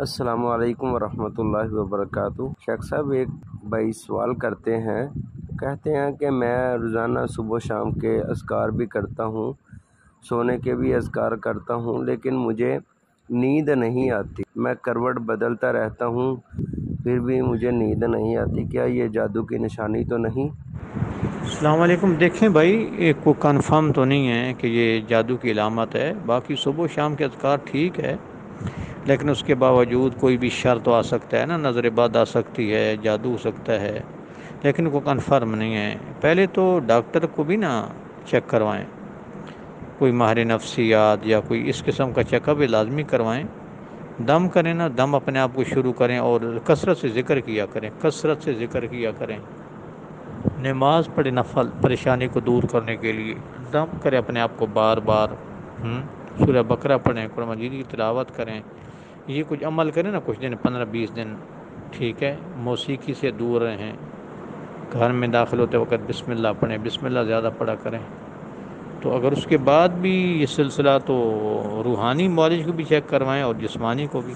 السلام علیکم ورحمۃ اللہ وبرکاتہ۔ شیخ صاحب، ایک بھائی سوال کرتے ہیں، کہتے ہیں کہ میں روزانہ صبح و شام کے اذکار بھی کرتا ہوں، سونے کے بھی اذکار کرتا ہوں، لیکن مجھے نیند نہیں آتی۔ میں کروٹ بدلتا رہتا ہوں، پھر بھی مجھے نیند نہیں آتی۔ کیا یہ جادو کی نشانی تو نہیں؟ السلام علیکم۔ دیکھیں بھائی، ایک کو کنفرم تو نہیں ہے کہ یہ جادو کی علامت ہے، باقی صبح و شام کے اذکار ٹھیک ہے، لیکن اس کے باوجود کوئی بھی شر تو آ سکتا ہے نا، نظر بد آ سکتی ہے، جادو ہو سکتا ہے، لیکن کو کنفرم نہیں ہے۔ پہلے تو ڈاکٹر کو بھی نا چیک کروائیں، کوئی ماہر نفسیات یا کوئی اس قسم کا چیک اپ لازمی کروائیں۔ دم کریں نا، دم اپنے آپ کو شروع کریں اور کثرت سے ذکر کیا کریں، کثرت سے ذکر کیا کریں۔ نماز پڑھے نفل پریشانی کو دور کرنے کے لیے، دم کریں اپنے آپ کو بار بار، سورہ بقرہ پڑھیں، قرآن مجید کی تلاوت کریں، یہ کچھ عمل کریں نا کچھ دن، 15-20 دن، ٹھیک ہے۔ موسیقی سے دور رہیں، گھر میں داخل ہوتے وقت بسم اللہ پڑھیں، بسم اللہ زیادہ پڑھا کریں۔ تو اگر اس کے بعد بھی یہ سلسلہ، تو روحانی معالج کو بھی چیک کروائیں اور جسمانی کو بھی۔